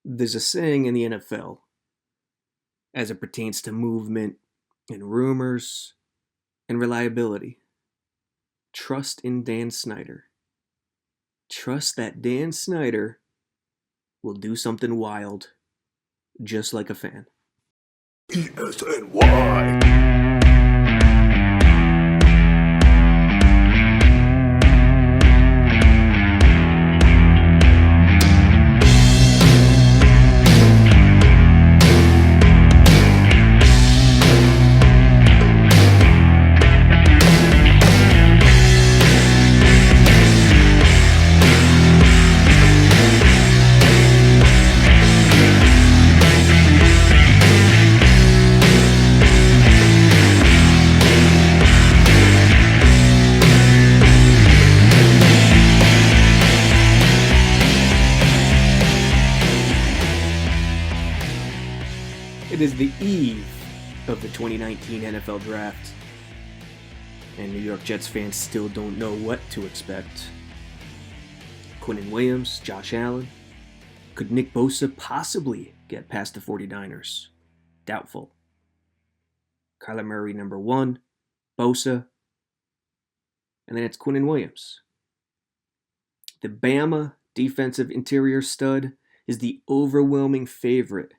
There's a saying in the NFL as it pertains to movement and rumors and reliability. Trust in Dan Snyder. Trust that Dan Snyder will do something wild, just like a fan. ESNY. It is the eve of the 2019 NFL Draft, and New York Jets fans still don't know what to expect. Quinnen Williams, Josh Allen. Could Nick Bosa possibly get past the 49ers? Doubtful. Kyler Murray number 1, Bosa, and then it's Quinnen Williams. The Bama defensive interior stud is the overwhelming favorite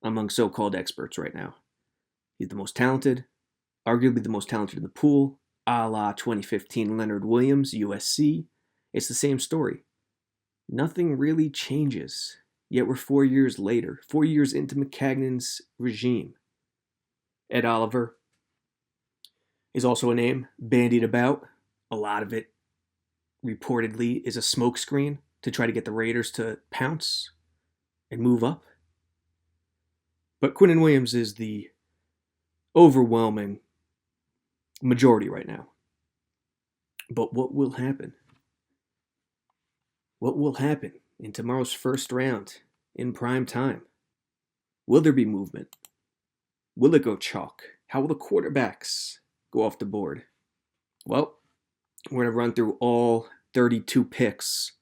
among so-called experts right now. He's the most talented, arguably the most talented in the pool, a la 2015 Leonard Williams, USC. It's the same story. Nothing really changes, yet we're 4 years later, 4 years into Maccagnan's regime. Ed Oliver is also a name bandied about. A lot of it reportedly is a smokescreen to try to get the Raiders to pounce and move up. But Quinnen Williams is the overwhelming majority right now. But what will happen? What will happen in tomorrow's first round in prime time? Will there be movement? Will it go chalk? How will the quarterbacks go off the board? Well, we're going to run through all 32 picks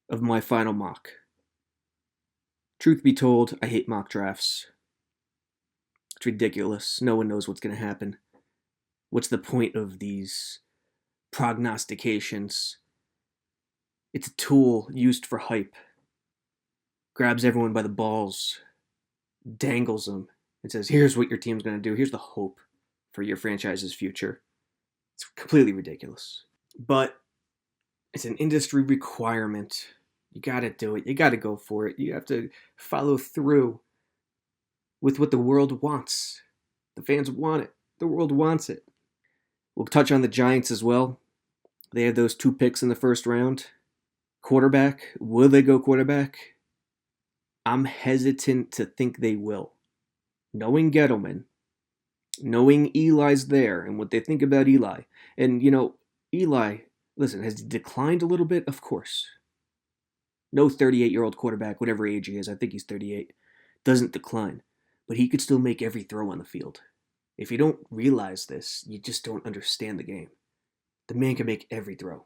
of my final mock. Truth be told, I hate mock drafts. It's ridiculous. No one knows what's going to happen. What's the point of these prognostications? It's a tool used for hype. Grabs everyone by the balls, dangles them, and says, here's what your team's going to do. Here's the hope for your franchise's future. It's completely ridiculous. But it's an industry requirement. You got to do it. You got to go for it. You have to follow through with what the world wants. The fans want it. The world wants it. We'll touch on the Giants as well. They have those 2 picks in the first round. Quarterback, will they go quarterback? I'm hesitant to think they will. Knowing Gettleman, knowing Eli's there and what they think about Eli. And, Eli, listen, has he declined a little bit? Of course. No 38-year-old quarterback, whatever age he is, I think he's 38, doesn't decline. But he could still make every throw on the field. If you don't realize this, you just don't understand the game. The man can make every throw.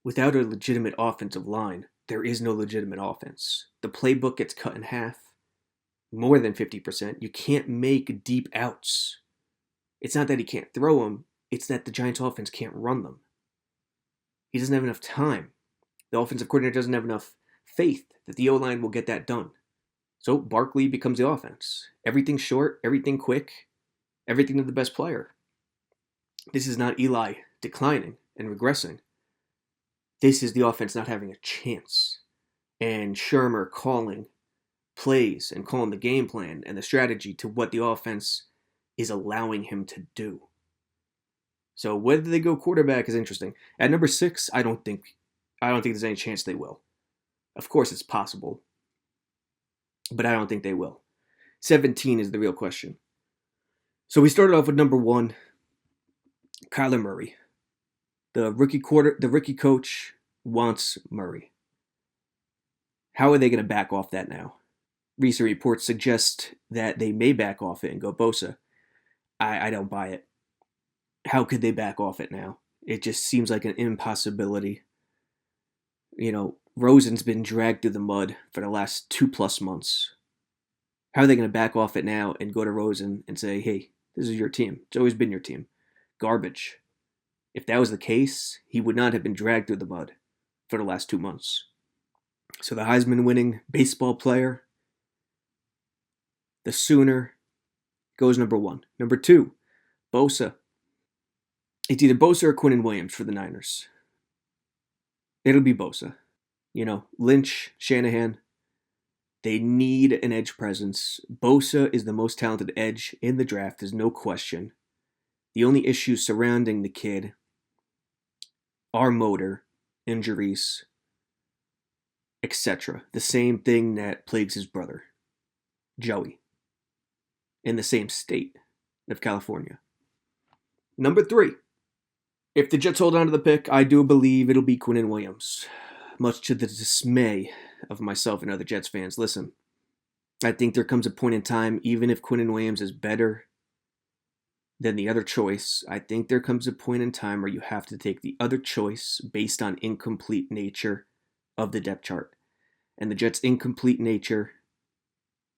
Without a legitimate offensive line, there is no legitimate offense. The playbook gets cut in half, more than 50%. You can't make deep outs. It's not that he can't throw them, it's that the Giants' offense can't run them. He doesn't have enough time. The offensive coordinator doesn't have enough faith that the O-line will get that done. So Barkley becomes the offense. Everything short, everything quick, everything to the best player. This is not Eli declining and regressing. This is the offense not having a chance. And Shermer calling plays and calling the game plan and the strategy to what the offense is allowing him to do. So whether they go quarterback is interesting. At number 6, I don't think there's any chance they will. Of course it's possible, but I don't think they will. 17 is the real question. So we started off with number 1, Kyler Murray. The rookie coach wants Murray. How are they going to back off that now? Recent reports suggest that they may back off it and go Bosa. I don't buy it. How could they back off it now? It just seems like an impossibility. Rosen's been dragged through the mud for the last 2+ months. How are they going to back off it now and go to Rosen and say, hey, this is your team? It's always been your team. Garbage. If that was the case, he would not have been dragged through the mud for the last 2 months. So the Heisman winning baseball player, the Sooner, goes number 1. Number 2, Bosa. It's either Bosa or Quinnen Williams for the Niners. It'll be Bosa. Lynch, Shanahan, they need an edge presence. Bosa is the most talented edge in the draft, there's no question. The only issues surrounding the kid are motor, injuries, etc. The same thing that plagues his brother, Joey, in the same state of California. Number 3, if the Jets hold on to the pick, I do believe it'll be Quinnen Williams, much to the dismay of myself and other Jets fans. Listen, I think there comes a point in time, even if Quinnen Williams is better than the other choice, I think there comes a point in time where you have to take the other choice based on incomplete nature of the depth chart. And the Jets' incomplete nature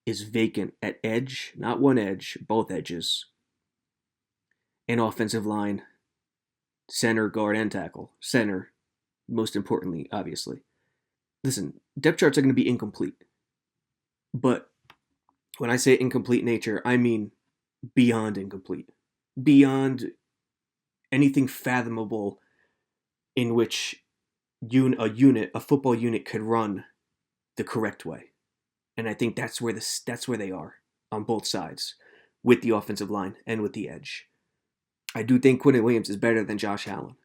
is vacant at edge, not one edge, both edges. And offensive line, center, guard, and tackle. Center, most importantly, obviously. Listen, depth charts are going to be incomplete. But when I say incomplete nature, I mean beyond incomplete. Beyond anything fathomable in which a football unit could run the correct way. And I think that's where they are on both sides, with the offensive line and with the edge. I do think Quinnen Williams is better than Josh Allen.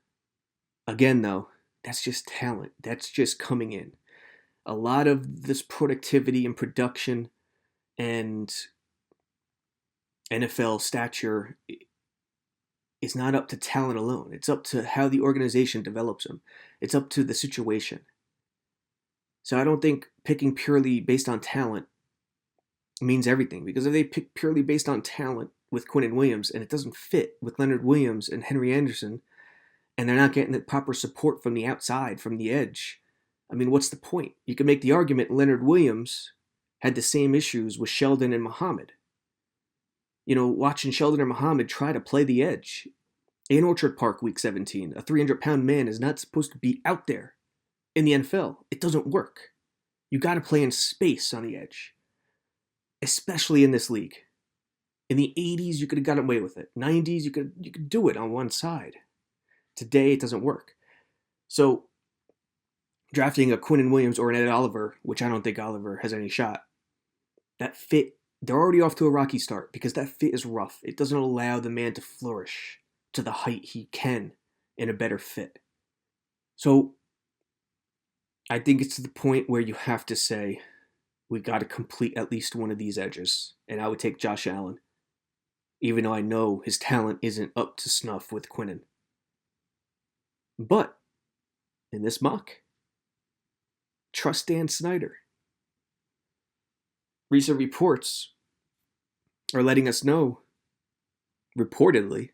Again, though, that's just talent. That's just coming in. A lot of this productivity and production and NFL stature is not up to talent alone. It's up to how the organization develops them. It's up to the situation. So I don't think picking purely based on talent means everything. Because if they pick purely based on talent with Quinnen Williams and it doesn't fit with Leonard Williams and Henry Anderson, and they're not getting the proper support from the outside, from the edge, I mean, what's the point? You can make the argument Leonard Williams had the same issues with Sheldon and Muhammad. Watching Sheldon or Muhammad try to play the edge in Orchard Park week 17, a 300-pound man is not supposed to be out there in the NFL. It doesn't work. You got to play in space on the edge, especially in this league. In the 80s, you could have gotten away with it. 90s, you could do it on one side. Today, it doesn't work. So, drafting a Quinnen Williams or an Ed Oliver, which I don't think Oliver has any shot, that fit, they're already off to a rocky start because that fit is rough. It doesn't allow the man to flourish to the height he can in a better fit. So, I think it's to the point where you have to say, we got to complete at least one of these edges. And I would take Josh Allen, even though I know his talent isn't up to snuff with Quinnen. But, in this mock, trust Dan Snyder. Recent reports are letting us know, reportedly,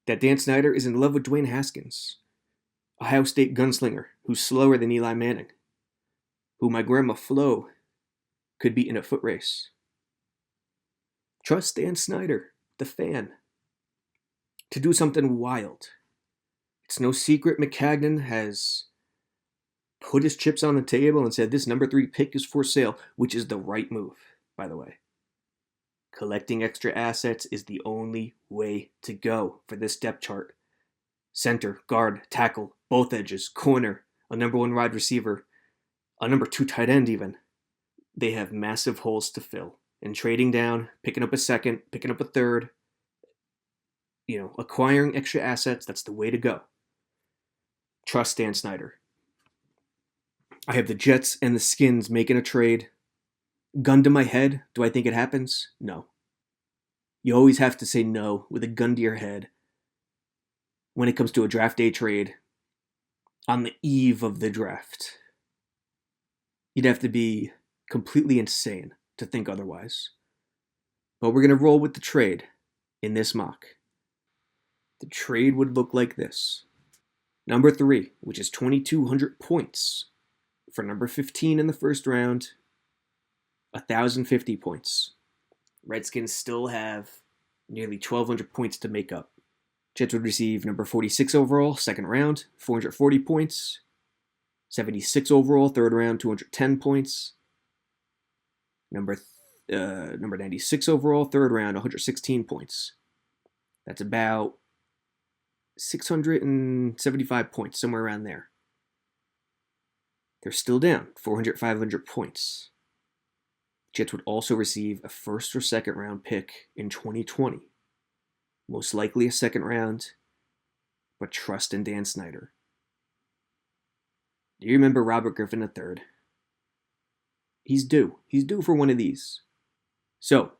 that Dan Snyder is in love with Dwayne Haskins, Ohio State gunslinger who's slower than Eli Manning, who my grandma Flo could beat in a foot race. Trust Dan Snyder, the fan, to do something wild. It's no secret McCagnon has put his chips on the table and said this number 3 pick is for sale, which is the right move, by the way. Collecting extra assets is the only way to go for this depth chart. Center, guard, tackle, both edges, corner, a number 1 wide receiver, a number 2 tight end even. They have massive holes to fill. And trading down, picking up a second, picking up a third, acquiring extra assets, that's the way to go. Trust Dan Snyder. I have the Jets and the Skins making a trade. Gun to my head, do I think it happens? No. You always have to say no with a gun to your head when it comes to a draft day trade on the eve of the draft. You'd have to be completely insane to think otherwise. But we're going to roll with the trade in this mock. The trade would look like this. Number 3, which is 2,200 points for number 15 in the first round, 1,050 points. Redskins still have nearly 1,200 points to make up. Jets would receive number 46 overall, second round, 440 points. 76 overall, third round, 210 points. Number 96 overall, third round, 116 points. That's about 675 points, somewhere around there. They're still down 400, 500 points. Jets would also receive a first or second round pick in 2020. Most likely a second round, but trust in Dan Snyder. Do you remember Robert Griffin III? He's due. He's due for one of these. So,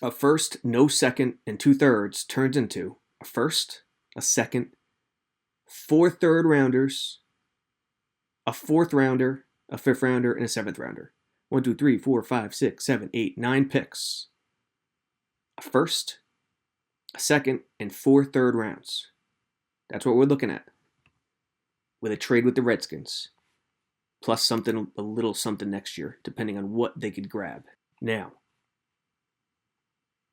a first, no second, and 2/3 turns into a first, a second, 4 third rounders, a fourth rounder, a fifth rounder, and a seventh rounder. 1, 2, 3, 4, 5, 6, 7, 8, 9 picks. A first, a second, and 4 third rounds. That's what we're looking at. With a trade with the Redskins. Plus something, a little something next year, depending on what they could grab. Now,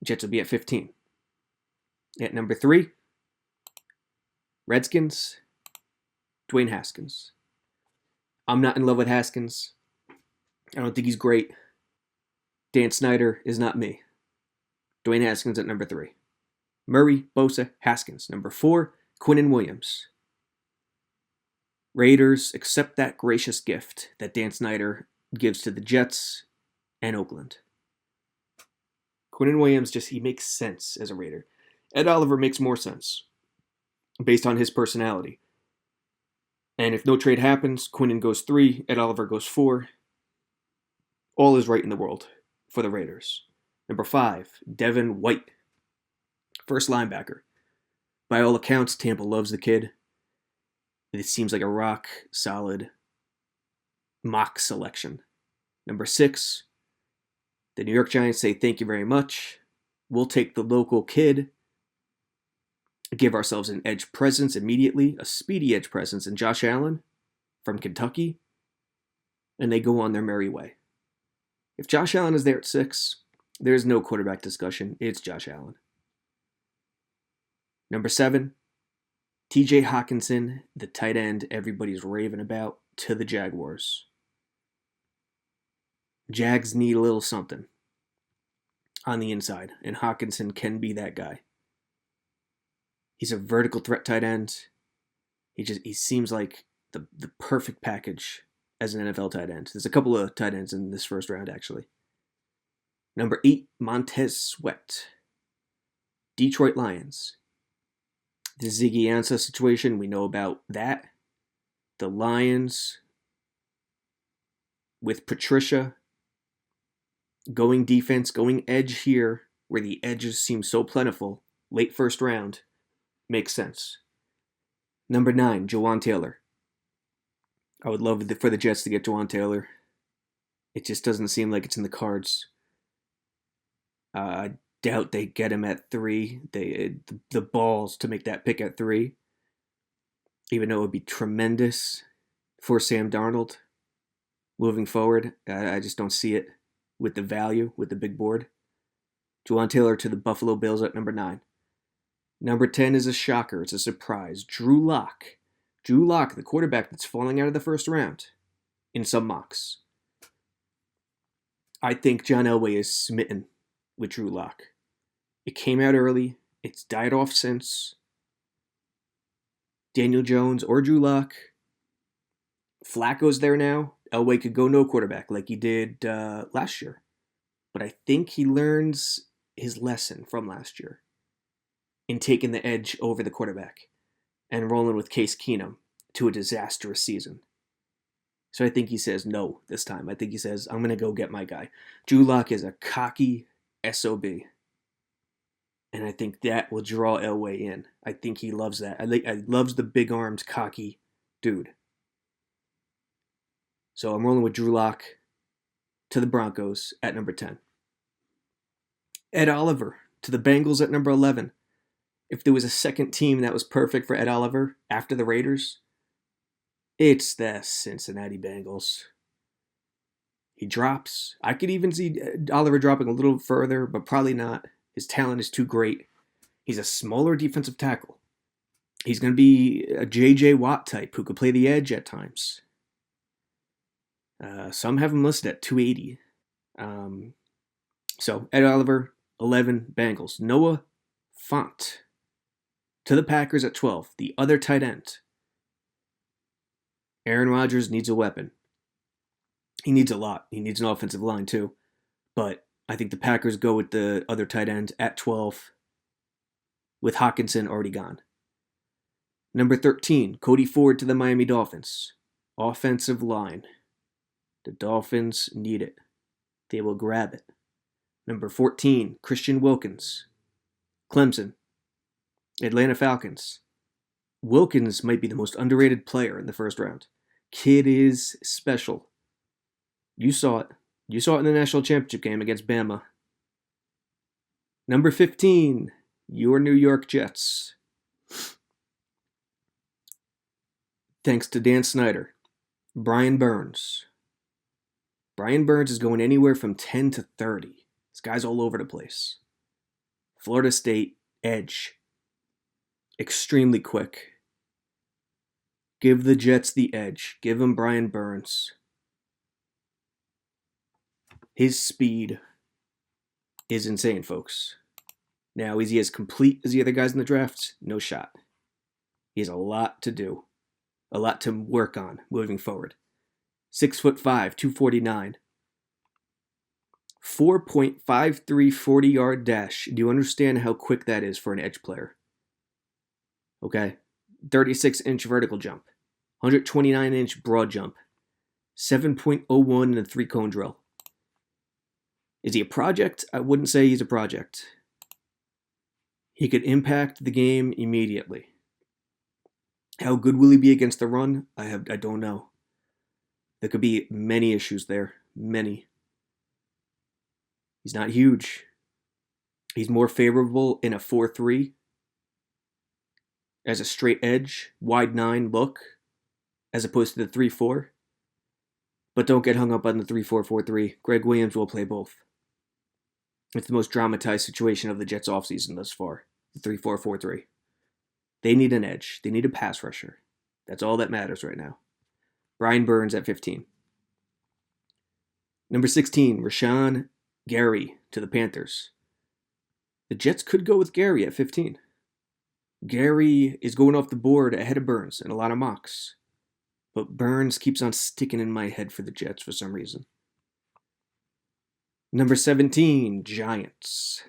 Jets will be at 15. At number 3, Redskins, Dwayne Haskins. I'm not in love with Haskins. I don't think he's great. Dan Snyder is not me. Dwayne Haskins at number 3. Murray, Bosa, Haskins. Number 4, Quinnen Williams. Raiders accept that gracious gift that Dan Snyder gives to the Jets and Oakland. Quinnen Williams he makes sense as a Raider. Ed Oliver makes more sense based on his personality. And if no trade happens, Quinnen goes 3, Ed Oliver goes 4. All is right in the world for the Raiders. Number 5, Devin White. First linebacker. By all accounts, Tampa loves the kid. It seems like a rock solid mock selection. Number 6, the New York Giants say thank you very much. We'll take the local kid, give ourselves an edge presence immediately, a speedy edge presence in Josh Allen from Kentucky, and they go on their merry way. If Josh Allen is there at 6, there's no quarterback discussion. It's Josh Allen. Number 7, TJ Hawkinson, the tight end everybody's raving about, to the Jaguars. Jags need a little something on the inside, and Hawkinson can be that guy. He's a vertical threat tight end. He seems like the perfect package as an NFL tight end. There's a couple of tight ends in this first round, actually. Number 8, Montez Sweat. Detroit Lions. The Ziggy Ansah situation, we know about that. The Lions with Patricia going defense, going edge here, where the edges seem so plentiful, late first round, makes sense. Number 9, Jawan Taylor. I would love for the Jets to get Jawan Taylor. It just doesn't seem like it's in the cards. I doubt they get him at 3. The balls to make that pick at 3. Even though it would be tremendous for Sam Darnold moving forward. I just don't see it with the value, with the big board. Jawan Taylor to the Buffalo Bills at number 9. Number 10 is a shocker. It's a surprise. Drew Lock. Drew Lock, the quarterback that's falling out of the first round in some mocks. I think John Elway is smitten with Drew Lock. It came out early. It's died off since. Daniel Jones or Drew Lock. Flacco's there now. Elway could go no quarterback like he did last year. But I think he learns his lesson from last year in taking the edge over the quarterback and rolling with Case Keenum to a disastrous season. So I think he says no this time. I think he says, I'm going to go get my guy. Drew Lock is a cocky SOB. And I think that will draw Elway in. I think he loves that. I loves the big-armed, cocky dude. So I'm rolling with Drew Lock to the Broncos at number 10. Ed Oliver to the Bengals at number 11. If there was a second team that was perfect for Ed Oliver after the Raiders, it's the Cincinnati Bengals. He drops. I could even see Oliver dropping a little further, but probably not. His talent is too great. He's a smaller defensive tackle. He's going to be a J.J. Watt type who could play the edge at times. Some have him listed at 280. So Ed Oliver, 11, Bengals. Noah Fant to the Packers at 12, the other tight end. Aaron Rodgers needs a weapon. He needs a lot. He needs an offensive line too. But I think the Packers go with the other tight end at 12 with Hockenson already gone. Number 13, Cody Ford to the Miami Dolphins. Offensive line. The Dolphins need it. They will grab it. Number 14, Christian Wilkins. Clemson. Atlanta Falcons. Wilkins might be the most underrated player in the first round. Kid is special. You saw it. You saw it in the national championship game against Bama. Number 15, your New York Jets. Thanks to Dan Snyder. Brian Burns. Brian Burns is going anywhere from 10 to 30. This guy's all over the place. Florida State, edge. Extremely quick. Give the Jets the edge. Give them Brian Burns. His speed is insane, folks. Now, is he as complete as the other guys in the draft? No shot. He has a lot to do. A lot to work on moving forward. 6'5", 249. 4.53 40-yard dash. Do you understand how quick that is for an edge player? Okay. 36-inch vertical jump. 129-inch broad jump. 7.01 in a 3-cone drill. Is he a project? I wouldn't say he's a project. He could impact the game immediately. How good will he be against the run? I don't know. There could be many issues there. Many. He's not huge. He's more favorable in a 4-3 as a straight edge, wide 9 look, as opposed to the 3-4. But don't get hung up on the 3-4-4-3. Greg Williams will play both. It's the most dramatized situation of the Jets offseason thus far. The 3-4-4-3. They need an edge. They need a pass rusher. That's all that matters right now. Brian Burns at 15. Number 16, Rashawn Gary to the Panthers. The Jets could go with Gary at 15. Gary is going off the board ahead of Burns in a lot of mocks. But Burns keeps on sticking in my head for the Jets for some reason. Number 17, Giants.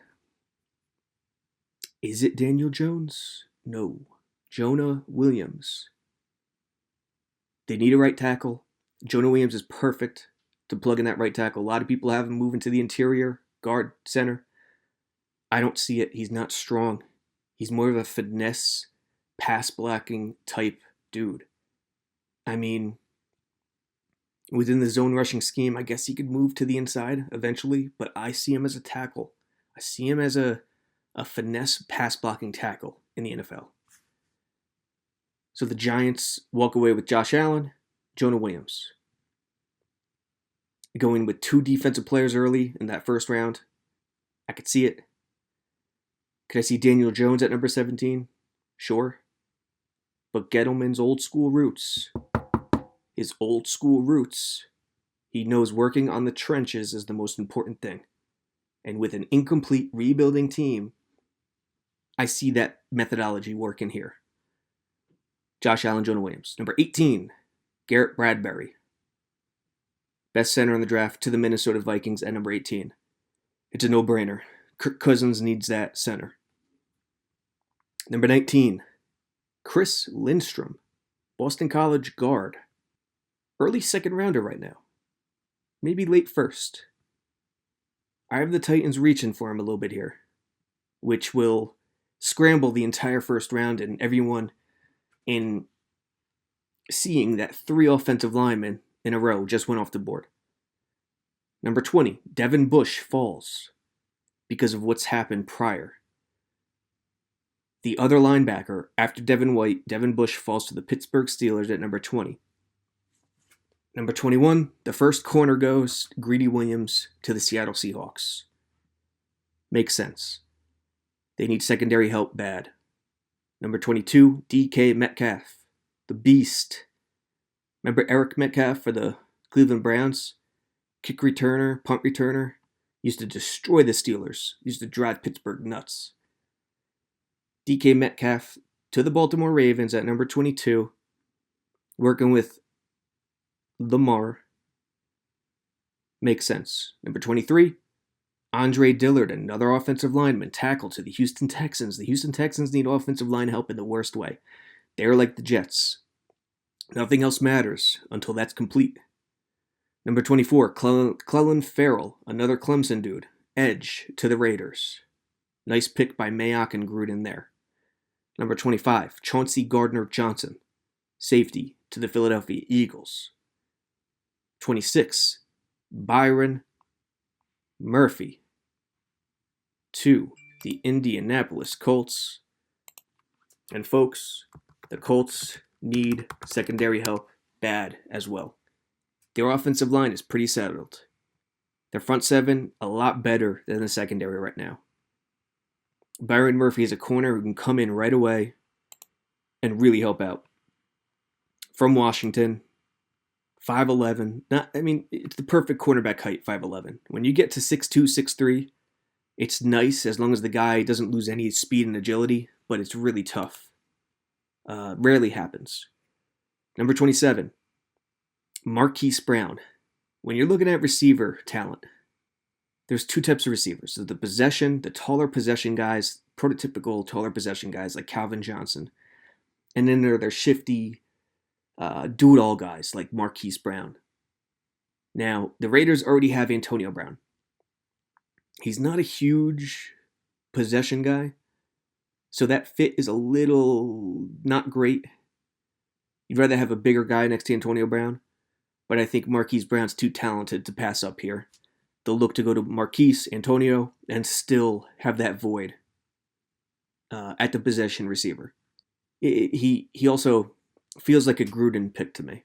Is it Daniel Jones? No. Jonah Williams. They need a right tackle. Jonah Williams is perfect to plug in that right tackle. A lot of people have him moving to the interior, guard, center. I don't see it. He's not strong. He's more of a finesse, pass-blocking type dude. I mean, within the zone rushing scheme, I guess he could move to the inside eventually, but I see him as a tackle. I see him as a finesse pass-blocking tackle in the NFL. So the Giants walk away with Josh Allen, Jonah Williams. Going with 2 defensive players early in that first round. I could see it. Could I see Daniel Jones at number 17? Sure. But Gettleman's old school roots. His old school roots. He knows working on the trenches is the most important thing. And with an incomplete rebuilding team, I see that methodology working here. Josh Allen, Jonah Williams. Number 18, Garrett Bradbury. Best center in the draft to the Minnesota Vikings at number 18. It's a no-brainer. Kirk Cousins needs that center. Number 19, Chris Lindstrom. Boston College guard. Early second rounder right now. Maybe late first. I have the Titans reaching for him a little bit here, which will scramble the entire first round and everyone in seeing that 3 offensive linemen in a row just went off the board. Number 20, Devin Bush falls because of what's happened prior. The other linebacker, after Devin White, Devin Bush falls to the Pittsburgh Steelers at number 20. Number 21, the first corner goes, Greedy Williams, to the Seattle Seahawks. Makes sense. They need secondary help bad. Number 22, DK Metcalf, the beast. Remember Eric Metcalf for the Cleveland Browns? Kick returner, punt returner. Used to destroy the Steelers. Used to drive Pittsburgh nuts. DK Metcalf to the Baltimore Ravens at number 22. Working with Lamar. Makes sense. Number 23, Andre Dillard, another offensive lineman, tackle to the Houston Texans. The Houston Texans need offensive line help in the worst way. They're like the Jets. Nothing else matters until that's complete. Number 24, Clelin Ferrell, another Clemson dude, edge to the Raiders. Nice pick by Mayock and Gruden there. Number 25, Chauncey Gardner-Johnson, safety to the Philadelphia Eagles. 26, Byron Murphy to the Indianapolis Colts. And folks, the Colts need secondary help bad as well. Their offensive line is pretty settled. Their front seven, a lot better than the secondary right now. Byron Murphy is a corner who can come in right away and really help out. From Washington, 5'11". It's the perfect cornerback height, 5'11". When you get to 6'2", 6'3", it's nice as long as the guy doesn't lose any speed and agility, but it's really tough. Rarely happens. Number 27, Marquise Brown. When you're looking at receiver talent, there's two types of receivers. So the taller possession guys, prototypical taller possession guys like Calvin Johnson. And then there are their shifty, do-it-all guys like Marquise Brown. Now, the Raiders already have Antonio Brown. He's not a huge possession guy, so that fit is a little not great. You'd rather have a bigger guy next to Antonio Brown, but I think Marquise Brown's too talented to pass up here. They'll look to go to Marquise, Antonio, and still have that void at the possession receiver. He also feels like a Gruden pick to me.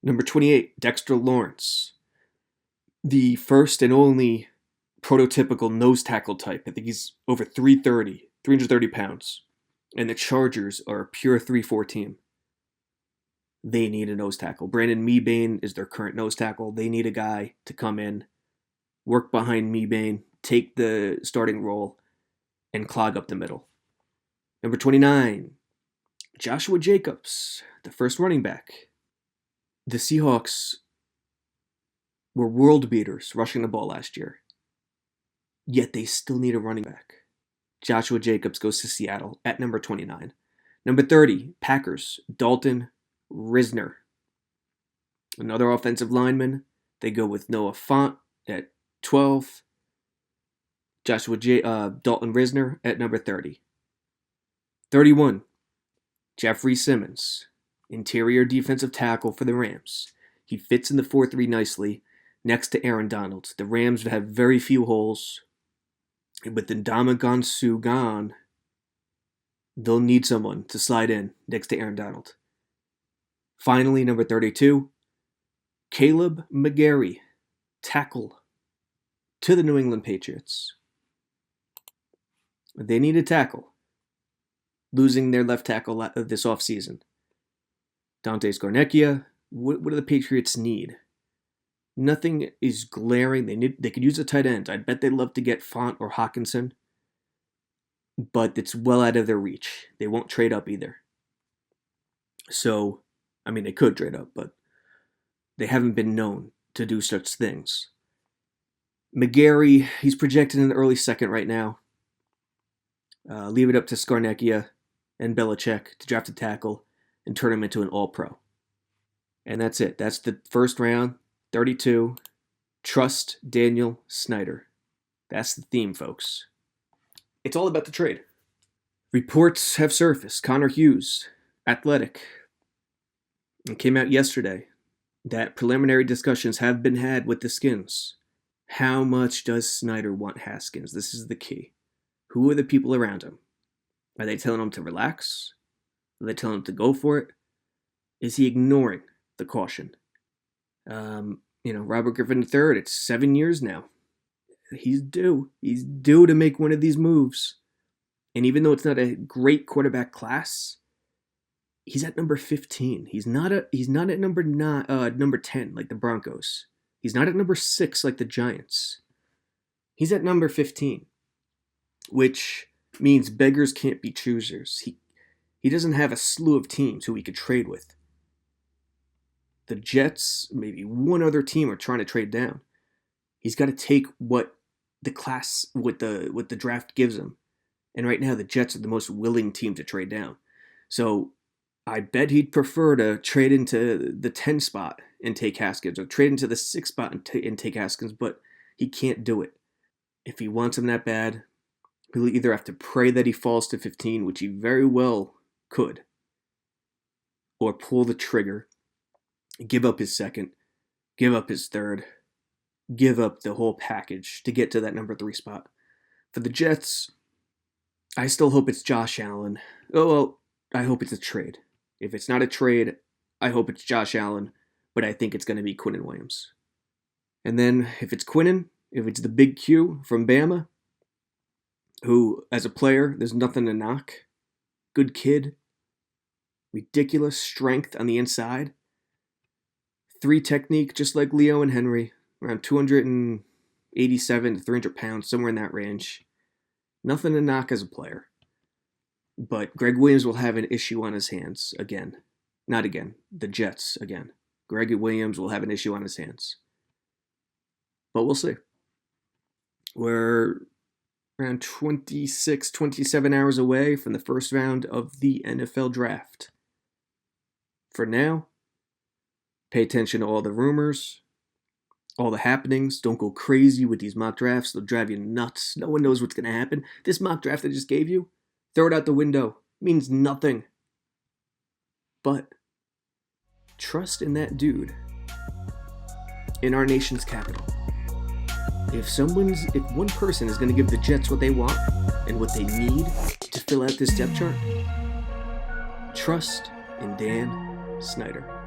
Number 28, Dexter Lawrence. The first and only prototypical nose tackle type. I think he's over 330 pounds. And the Chargers are a pure 3-4 team. They need a nose tackle. Brandon Mebane is their current nose tackle. They need a guy to come in, work behind Mebane, take the starting role, and clog up the middle. Number 29, Joshua Jacobs, the first running back. The Seahawks were world beaters rushing the ball last year, yet they still need a running back. Joshua Jacobs goes to Seattle at number 29. Number 30, Packers, Dalton Risner. Another offensive lineman. They go with Noah Fant at 12. Dalton Risner at number 30. 31, Jeffrey Simmons, interior defensive tackle for the Rams. He fits in the 4-3 nicely next to Aaron Donald. The Rams have very few holes. With Ndamukong Suh gone, they'll need someone to slide in next to Aaron Donald. Finally, number 32, Caleb McGarry, tackle to the New England Patriots. They need a tackle, losing their left tackle this offseason. Dante Scarnecchia, what do the Patriots need? Nothing is glaring. They could use a tight end. I'd bet they'd love to get Font or Hawkinson, but it's well out of their reach. They won't trade up either. So, they could trade up, but they haven't been known to do such things. McGarry, he's projected in the early second right now. Leave it up to Scarnecchia and Belichick to draft a tackle and turn him into an all-pro. And that's it. That's the first round, 32. Trust Daniel Snyder. That's the theme, folks. It's all about the trade. Reports have surfaced. Connor Hughes, Athletic. It came out yesterday that preliminary discussions have been had with the Skins. How much does Snyder want Haskins? This is the key. Who are the people around him? Are they telling him to relax? Are they telling him to go for it? Is he ignoring the caution? Robert Griffin III, it's 7 years now. He's due. He's due to make one of these moves. And even though it's not a great quarterback class, he's at number 15. He's not at number 10 like the Broncos. He's not at number 6 like the Giants. He's at number 15, which means beggars can't be choosers. He doesn't have a slew of teams who he could trade with. The Jets, maybe one other team are trying to trade down. He's got to take what the draft gives him. And right now the Jets are the most willing team to trade down. So I bet he'd prefer to trade into the 10 spot and take Haskins, or trade into the 6 spot and take Haskins, but he can't do it. If he wants him that bad, he'll either have to pray that he falls to 15, which he very well could, or pull the trigger, give up his second, give up his third, give up the whole package to get to that number 3 spot. For the Jets, I still hope it's Josh Allen. Oh, well, I hope it's a trade. If it's not a trade, I hope it's Josh Allen, but I think it's going to be Quinnen Williams. And then if it's Quinnen, if it's the big Q from Bama, who, as a player, there's nothing to knock. Good kid. Ridiculous strength on the inside. 3 technique, just like Leo and Henry. Around 287 to 300 pounds, somewhere in that range. Nothing to knock as a player. But Greg Williams will have an issue on his hands again. Not again. The Jets again. Greg Williams will have an issue on his hands. But we'll see. We're around 26, 27 hours away from the first round of the NFL draft. For now, pay attention to all the rumors, all the happenings. Don't go crazy with these mock drafts. They'll drive you nuts. No one knows what's going to happen. This mock draft I just gave you, throw it out the window. It means nothing. But trust in that dude in our nation's capital. If one person is going to give the Jets what they want and what they need to fill out this depth chart, trust in Dan Snyder.